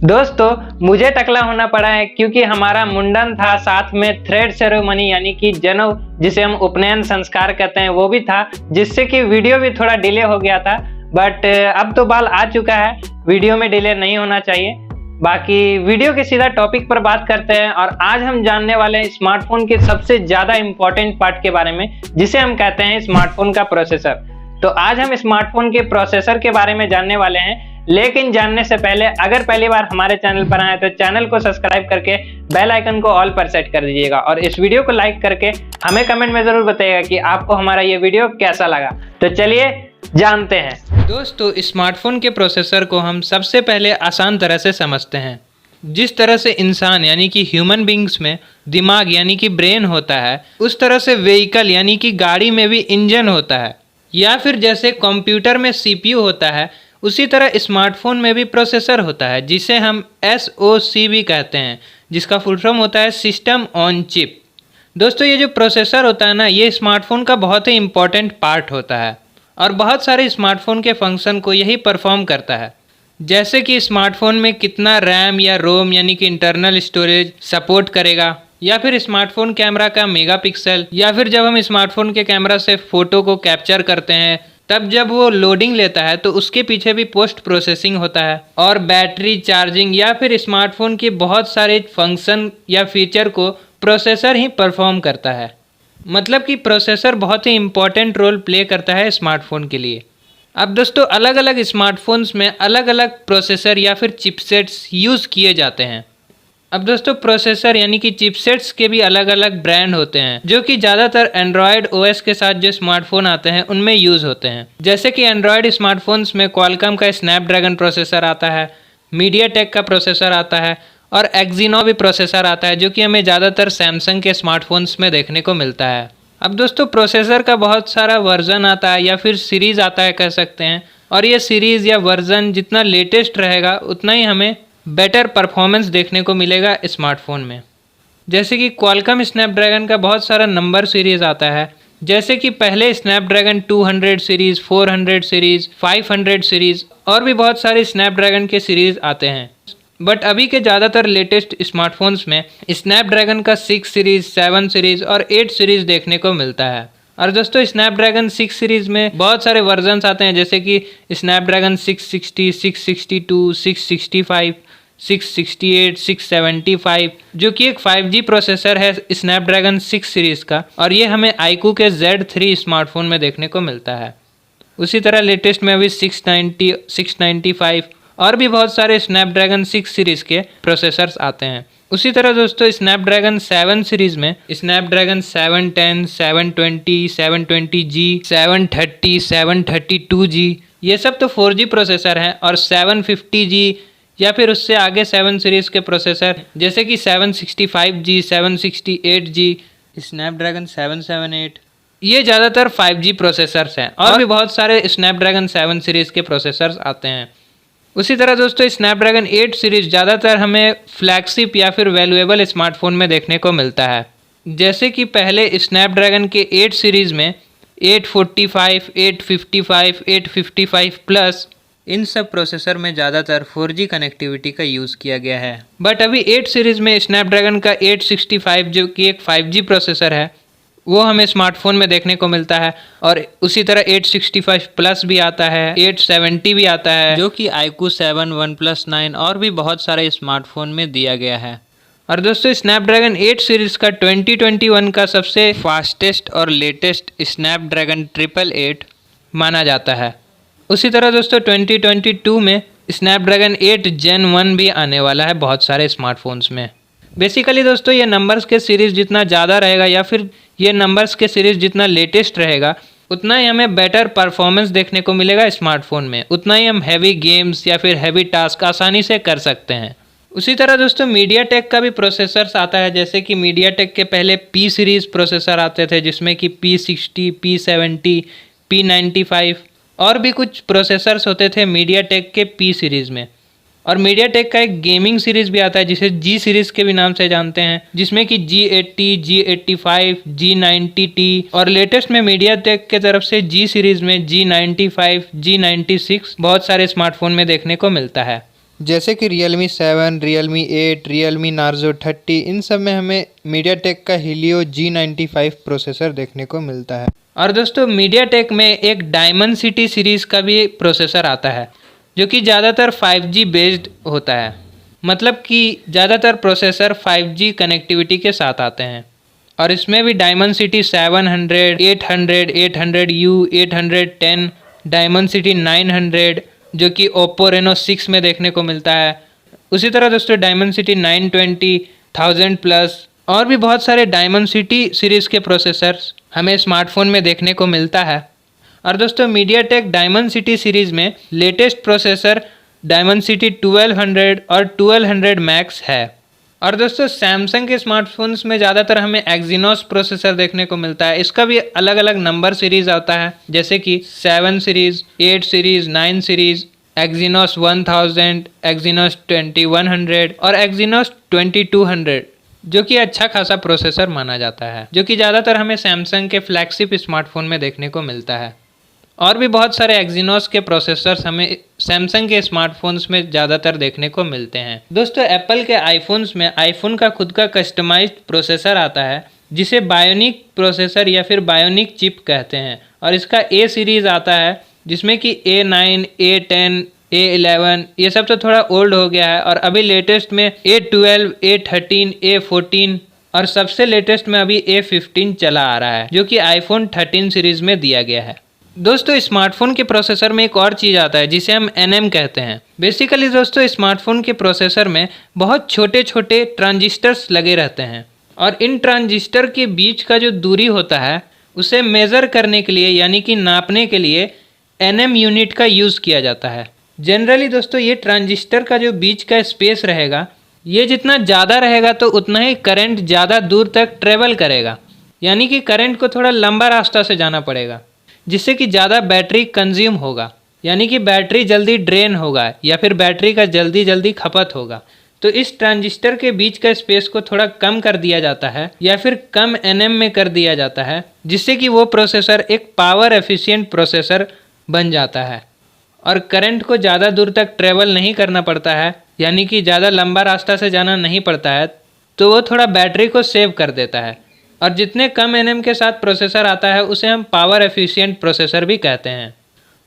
दोस्तों मुझे टकला होना पड़ा है क्योंकि हमारा मुंडन था, साथ में थ्रेड सेरेमनी यानी कि जनेऊ जिसे हम उपनयन संस्कार कहते हैं वो भी था, जिससे कि वीडियो भी थोड़ा डिले हो गया था। बट अब तो बाल आ चुका है, वीडियो में डिले नहीं होना चाहिए। बाकी वीडियो के सीधा टॉपिक पर बात करते हैं और आज हम जानने वाले हैं स्मार्टफोन के सबसे ज्यादा इंपॉर्टेंट पार्ट के बारे में, जिसे हम कहते हैं स्मार्टफोन का प्रोसेसर। तो आज हम स्मार्टफोन के प्रोसेसर के बारे में जानने वाले हैं, लेकिन जानने से पहले अगर पहली बार हमारे चैनल पर आए तो चैनल को सब्सक्राइब करके बेल आइकन को ऑल पर सेट कर दीजिएगा और इस वीडियो को लाइक करके हमें कमेंट में जरूर बताइएगा कि आपको हमारा ये वीडियो कैसा लगा। तो चलिए जानते हैं। दोस्तों, स्मार्टफोन के प्रोसेसर को हम सबसे पहले आसान तरह से समझते हैं। जिस तरह से इंसान यानी कि ह्यूमन बींग्स में दिमाग यानी कि ब्रेन होता है, उस तरह से व्हीकल यानी कि गाड़ी में भी इंजन होता है, या फिर जैसे कंप्यूटर में सीपीयू होता है, उसी तरह स्मार्टफोन में भी प्रोसेसर होता है, जिसे हम SoC भी कहते हैं, जिसका फुल फॉर्म होता है सिस्टम ऑन चिप। दोस्तों, ये जो प्रोसेसर होता है ना, ये स्मार्टफोन का बहुत ही इम्पोर्टेंट पार्ट होता है और बहुत सारे स्मार्टफोन के फंक्शन को यही परफॉर्म करता है। जैसे कि स्मार्टफोन में कितना रैम या रोम यानी कि इंटरनल स्टोरेज सपोर्ट करेगा, या फिर स्मार्टफोन कैमरा का मेगापिक्सल, या फिर जब हम स्मार्टफोन के कैमरा से फ़ोटो को कैप्चर करते हैं तब जब वो लोडिंग लेता है तो उसके पीछे भी पोस्ट प्रोसेसिंग होता है, और बैटरी चार्जिंग या फिर स्मार्टफोन के बहुत सारे फंक्शन या फीचर को प्रोसेसर ही परफॉर्म करता है। मतलब कि प्रोसेसर बहुत ही इम्पोर्टेंट रोल प्ले करता है स्मार्टफोन के लिए। अब दोस्तों, अलग अलग स्मार्टफोन्स में अलग अलग प्रोसेसर या फिर चिपसेट्स यूज़ किए जाते हैं। अब दोस्तों, प्रोसेसर यानी कि चिपसेट्स के भी अलग अलग ब्रांड होते हैं, जो कि ज़्यादातर एंड्रॉयड OS के साथ जो स्मार्टफोन आते हैं उनमें यूज़ होते हैं। जैसे कि एंड्रॉयड स्मार्टफोन्स में क्वालकॉम का स्नैपड्रैगन प्रोसेसर आता है, मीडियाटेक का प्रोसेसर आता है और एक्जीनो भी प्रोसेसर आता है, जो कि हमें ज़्यादातर सैमसंग के स्मार्टफोन्स में देखने को मिलता है। अब दोस्तों, प्रोसेसर का बहुत सारा वर्जन आता है या फिर सीरीज़ आता है कह सकते हैं, और ये सीरीज़ या वर्जन जितना लेटेस्ट रहेगा उतना ही हमें बेटर परफॉर्मेंस देखने को मिलेगा स्मार्टफोन में। जैसे कि क्वालकॉम स्नैपड्रैगन का बहुत सारा नंबर सीरीज़ आता है, जैसे कि पहले स्नैपड्रैगन 200 सीरीज़, 400 सीरीज़, 500 सीरीज़ और भी बहुत सारे स्नैपड्रैगन के सीरीज़ आते हैं। बट अभी के ज़्यादातर लेटेस्ट स्मार्टफोन्स में स्नैपड्रैगन का 6 सीरीज़, 7 सीरीज़ और 8 सीरीज़ देखने को मिलता है। और दोस्तों, स्नैपड्रैगन 6 सीरीज़ में बहुत सारे वर्जन्स आते हैं, जैसे कि स्नैपड्रैगन 660, 662, 665, 668, 675, जो कि एक 5G प्रोसेसर है स्नैपड्रैगन 6 सीरीज़ का, और ये हमें iQOO के Z3 स्मार्टफोन में देखने को मिलता है। उसी तरह लेटेस्ट में अभी 690, 695 और भी बहुत सारे स्नैपड्रैगन 6 सीरीज़ के प्रोसेसर्स आते हैं। उसी तरह दोस्तों, स्नैपड्रैगन 7 सीरीज़ में स्नैपड्रैगन 710, 720, 720G, 730, 732G, ये सब तो 4G प्रोसेसर हैं, और 750G या फिर उससे आगे 7 सीरीज़ के प्रोसेसर जैसे कि 765G, 768G, स्नैपड्रैगन 778, ये ज़्यादातर 5G प्रोसेसर्स हैं, और भी बहुत सारे स्नैपड्रैगन 7 सीरीज़ के प्रोसेसर्स आते हैं। उसी तरह दोस्तों, स्नैपड्रैगन 8 सीरीज़ ज़्यादातर हमें फ्लैगशिप या फिर वैल्यूएबल स्मार्टफोन में देखने को मिलता है। जैसे कि पहले स्नैपड्रैगन के 8 सीरीज़ में 845, 855, 855 प्लस, इन सब प्रोसेसर में ज़्यादातर 4G कनेक्टिविटी का यूज़ किया गया है। बट अभी 8 सीरीज़ में स्नैपड्रैगन का 865, जो कि एक 5G प्रोसेसर है, वो हमें स्मार्टफोन में देखने को मिलता है। और उसी तरह 865 प्लस भी आता है, 870 भी आता है, जो कि iQOO 7, OnePlus 9 और भी बहुत सारे स्मार्टफोन में दिया गया है। और दोस्तों, स्नैपड्रैगन 8 सीरीज़ का 2021 का सबसे फास्टेस्ट और लेटेस्ट स्नैपड्रैगन 888 माना जाता है। उसी तरह दोस्तों, 2022 में स्नैपड्रैगन 8 Gen 1 भी आने वाला है बहुत सारे स्मार्टफोन्स में। बेसिकली दोस्तों, ये नंबर्स के सीरीज़ जितना ज़्यादा रहेगा या फिर ये नंबर्स के सीरीज़ जितना लेटेस्ट रहेगा, उतना ही हमें बेटर परफॉर्मेंस देखने को मिलेगा स्मार्टफोन में, उतना ही हम हैवी गेम्स या फिर हैवी टास्क आसानी से कर सकते हैं। उसी तरह दोस्तों, मीडियाटेक का भी प्रोसेसर्स आता है, जैसे कि मीडियाटेक के पहले P सीरीज़ प्रोसेसर आते थे, जिसमें कि P60, P70, P95 और भी कुछ प्रोसेसर्स होते थे मीडियाटेक के P सीरीज़ में। और मीडियाटेक का एक गेमिंग सीरीज़ भी आता है, जिसे G सीरीज़ के भी नाम से जानते हैं, जिसमें कि G80, G85, G90T और लेटेस्ट में मीडियाटेक के तरफ से G सीरीज़ में G95, G96 बहुत सारे स्मार्टफोन में देखने को मिलता है। जैसे कि Realme 7, Realme 8, Realme Narzo 30, इन सब में हमें MediaTek का Helio G95 प्रोसेसर देखने को मिलता है। और दोस्तों MediaTek में एक Dimensity सीरीज़ का भी प्रोसेसर आता है जो कि ज़्यादातर 5G बेस्ड होता है, मतलब कि ज़्यादातर प्रोसेसर 5G कनेक्टिविटी के साथ आते हैं। और इसमें भी Dimensity 700, 800, 800U, 810, Dimensity 900 जो कि Oppo Reno 6 में देखने को मिलता है। उसी तरह दोस्तों Dimensity 920, 1000 प्लस और भी बहुत सारे Dimensity सीरीज़ के प्रोसेसर्स हमें स्मार्टफोन में देखने को मिलता है। और दोस्तों MediaTek Dimensity सीरीज़ में लेटेस्ट प्रोसेसर Dimensity 1200 और 1200 Max है। और दोस्तों सैमसंग के स्मार्टफोन्स में ज़्यादातर हमें Exynos प्रोसेसर देखने को मिलता है। इसका भी अलग अलग नंबर सीरीज़ आता है, जैसे कि 7 series, 8 series, 9 series, Exynos 1000, Exynos 2100 और Exynos 2200 जो कि अच्छा खासा प्रोसेसर माना जाता है, जो कि ज़्यादातर हमें सैमसंग के फ्लैगशिप स्मार्टफोन में देखने को मिलता है। और भी बहुत सारे Exynos के प्रोसेसर्स हमें सैमसंग के स्मार्टफोन्स में ज़्यादातर देखने को मिलते हैं। दोस्तों एप्पल के आईफोन्स में आईफोन का खुद का कस्टमाइज्ड प्रोसेसर आता है जिसे बायोनिक प्रोसेसर या फिर बायोनिक चिप कहते हैं। और इसका A सीरीज़ आता है जिसमें कि A9, A10, A11 ये सब तो थोड़ा ओल्ड हो गया है, और अभी लेटेस्ट में A12, A13, A14 और सबसे लेटेस्ट में अभी A15 चला आ रहा है जो कि आईफोन 13 सीरीज़ में दिया गया है। दोस्तों स्मार्टफोन के प्रोसेसर में एक और चीज़ आता है जिसे हम NM कहते हैं। बेसिकली दोस्तों स्मार्टफोन के प्रोसेसर में बहुत छोटे छोटे ट्रांजिस्टर्स लगे रहते हैं, और इन ट्रांजिस्टर के बीच का जो दूरी होता है उसे मेज़र करने के लिए यानी कि नापने के लिए NM यूनिट का यूज़ किया जाता है। जनरली दोस्तों ये ट्रांजिस्टर का जो बीच का स्पेस रहेगा ये जितना ज़्यादा रहेगा तो उतना ही करंट ज़्यादा दूर तक ट्रेवल करेगा, यानी कि करंट को थोड़ा लंबा रास्ता से जाना पड़ेगा जिससे कि ज़्यादा बैटरी कंज्यूम होगा, यानी कि बैटरी जल्दी ड्रेन होगा या फिर बैटरी का जल्दी खपत होगा। तो इस ट्रांजिस्टर के बीच का स्पेस को थोड़ा कम कर दिया जाता है या फिर कम NM में कर दिया जाता है, जिससे कि वो प्रोसेसर एक पावर एफिशिएंट प्रोसेसर बन जाता है और करंट को ज़्यादा दूर तक ट्रेवल नहीं करना पड़ता है, यानी कि ज़्यादा लंबा रास्ता से जाना नहीं पड़ता है, तो वो थोड़ा बैटरी को सेव कर देता है। और जितने कम NM के साथ प्रोसेसर आता है उसे हम पावर एफिशिएंट प्रोसेसर भी कहते हैं।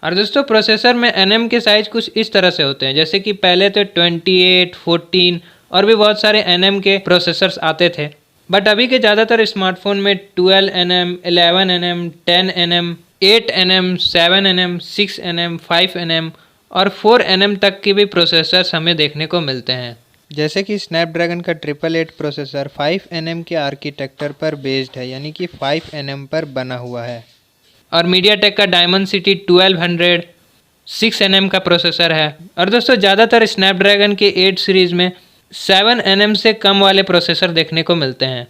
और दोस्तों प्रोसेसर में NM के साइज़ कुछ इस तरह से होते हैं, जैसे कि पहले तो 28, 14 और भी बहुत सारे NM के प्रोसेसर्स आते थे, बट अभी के ज़्यादातर स्मार्टफोन में 12 NM, 11 NM, 10 NM, 8 NM, 7 NM, 6 NM, 5 NM और 4 NM तक के भी प्रोसेसर्स हमें देखने को मिलते हैं। जैसे कि स्नैपड्रैगन का 888 प्रोसेसर 5 NM के आर्किटेक्चर पर बेस्ड है, यानी कि 5 NM पर बना हुआ है। और मीडियाटेक का Dimensity 1200 6 NM का प्रोसेसर है। और दोस्तों ज़्यादातर स्नैपड्रैगन के 8 सीरीज़ में 7 NM से कम वाले प्रोसेसर देखने को मिलते हैं।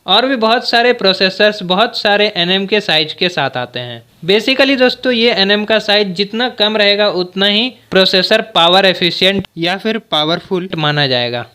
और भी बहुत सारे प्रोसेसर्स बहुत सारे NM के साइज के साथ आते हैं। बेसिकली दोस्तों ये NM का साइज जितना कम रहेगा उतना ही प्रोसेसर पावर एफिशिएंट या फिर पावरफुल माना जाएगा।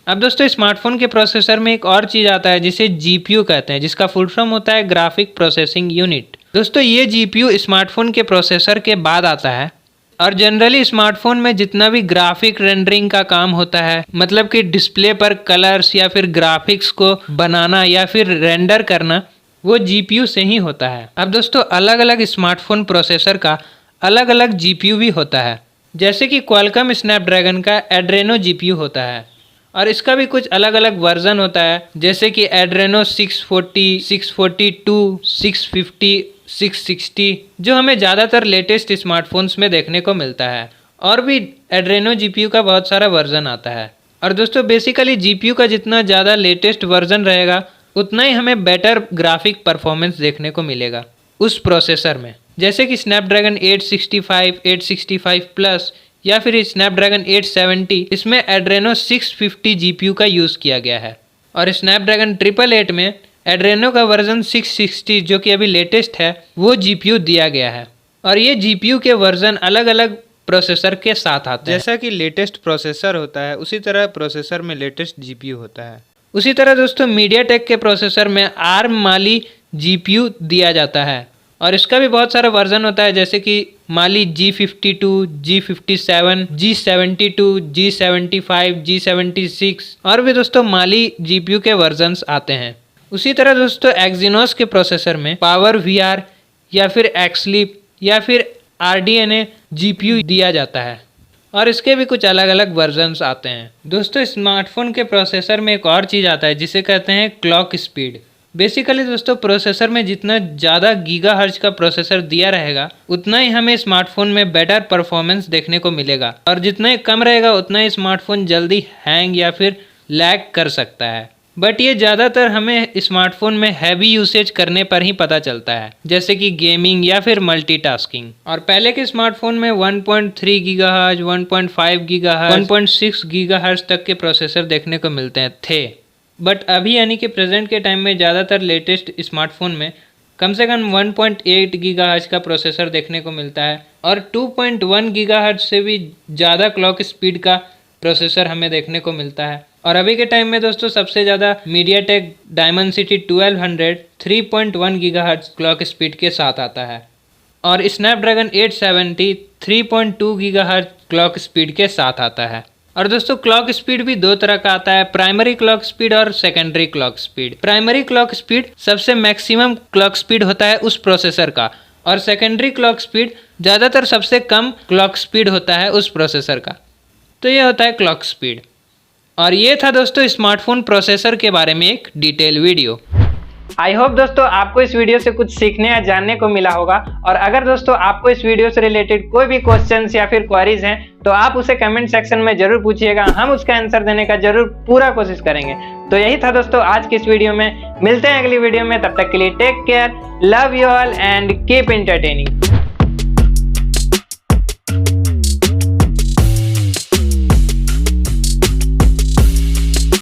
अब दोस्तों स्मार्टफोन के प्रोसेसर में एक और चीज़ आता है जिसे GPU कहते हैं, जिसका फुल फॉर्म होता है ग्राफिक प्रोसेसिंग यूनिट। दोस्तों ये GPU स्मार्टफोन के प्रोसेसर के बाद आता है, और जनरली स्मार्टफोन में जितना भी ग्राफिक रेंडरिंग का काम होता है, मतलब कि डिस्प्ले पर कलर्स या फिर ग्राफिक्स को बनाना या फिर रेंडर करना, वो GPU से ही होता है। अब दोस्तों अलग अलग स्मार्टफोन प्रोसेसर का अलग अलग GPU भी होता है, जैसे कि क्वालकॉम स्नैपड्रैगन का एड्रेनो GPU होता है, और इसका भी कुछ अलग अलग वर्जन होता है, जैसे कि एड्रेनो 640, 642, 650, 660 जो हमें ज़्यादातर लेटेस्ट स्मार्टफोन्स में देखने को मिलता है। और भी एड्रेनो GPU का बहुत सारा वर्जन आता है। और दोस्तों बेसिकली GPU का जितना ज़्यादा लेटेस्ट वर्जन रहेगा उतना ही हमें बेटर ग्राफिक परफॉर्मेंस देखने को मिलेगा उस प्रोसेसर में, जैसे कि स्नैपड्रैगन 865, 865 प्लस या फिर स्नैपड्रैगन 870, इसमें एड्रेनो 650 GPU का यूज़ किया गया है। और स्नैपड्रैगन 888 में एड्रेनो का वर्जन 660 जो कि अभी लेटेस्ट है वो GPU दिया गया है। और ये GPU के वर्जन अलग अलग प्रोसेसर के साथ आते हैं। जैसा कि लेटेस्ट प्रोसेसर होता है उसी तरह प्रोसेसर में लेटेस्ट GPU होता है। उसी तरह दोस्तों मीडियाटेक के प्रोसेसर में ARM माली GPU दिया जाता है, और इसका भी बहुत सारा वर्जन होता है, जैसे कि माली G52, G57, G72, G75, G76 और भी दोस्तों माली GPU के वर्जन्स आते हैं। उसी तरह दोस्तों एक्सिनोस के प्रोसेसर में पावर VR या फिर एक्सलीप या फिर RDNA GPU दिया जाता है और इसके भी कुछ अलग अलग वर्जन्स आते हैं। दोस्तों स्मार्टफोन के प्रोसेसर में एक और चीज़ आता है जिसे कहते हैं क्लॉक स्पीड। बेसिकली दोस्तों प्रोसेसर में जितना ज़्यादा गीगाहर्ट्ज का प्रोसेसर दिया रहेगा उतना ही हमें स्मार्टफोन में बेटर परफॉर्मेंस देखने को मिलेगा, और जितना ही कम रहेगा उतना ही स्मार्टफोन जल्दी हैंग या फिर लैग कर सकता है। बट ये ज़्यादातर हमें स्मार्टफोन में हैवी यूसेज करने पर ही पता चलता है, जैसे कि गेमिंग या फिर मल्टीटास्किंग। और पहले के स्मार्टफोन में 1.3 गीगाहर्ट्ज, 1.5 गीगाहर्ट्ज, 1.6 गीगाहर्ट्ज तक के प्रोसेसर देखने को मिलते थे। बट अभी यानी कि प्रेजेंट के टाइम में ज़्यादातर लेटेस्ट स्मार्टफोन में कम से कम 1.8 गीगाहर्ट्ज का प्रोसेसर देखने को मिलता है और 2.1 गीगाहर्ट्ज से भी ज़्यादा क्लॉक स्पीड का प्रोसेसर हमें देखने को मिलता है। और अभी के टाइम में दोस्तों सबसे ज़्यादा MediaTek Dimensity 1200 3.1 gigahertz clock speed के साथ आता है और स्नैपड्रैगन 870 3.2 गीगाहर्ट्ज क्लॉक स्पीड के साथ आता है। और दोस्तों क्लॉक स्पीड भी दो तरह का आता है, प्राइमरी क्लॉक स्पीड और secondary clock speed. Primary clock speed सबसे मैक्सिमम क्लॉक स्पीड होता है उस प्रोसेसर का, और सेकेंडरी क्लॉक स्पीड ज़्यादातर सबसे कम क्लॉक स्पीड होता है उस प्रोसेसर का। तो ये होता है क्लॉक स्पीड। और ये था दोस्तों स्मार्टफोन प्रोसेसर के बारे में एक डिटेल वीडियो। आई होप दोस्तों आपको इस वीडियो से कुछ सीखने या जानने को मिला होगा। और अगर दोस्तों आपको इस वीडियो से रिलेटेड कोई भी क्वेश्चंस या फिर क्वेरीज हैं तो आप उसे कमेंट सेक्शन में जरूर पूछिएगा, हम उसका आंसर देने का जरूर पूरा कोशिश करेंगे। तो यही था दोस्तों आज की इस वीडियो में, मिलते हैं अगली वीडियो में, तब तक के लिए take care, love you all and keep entertaining.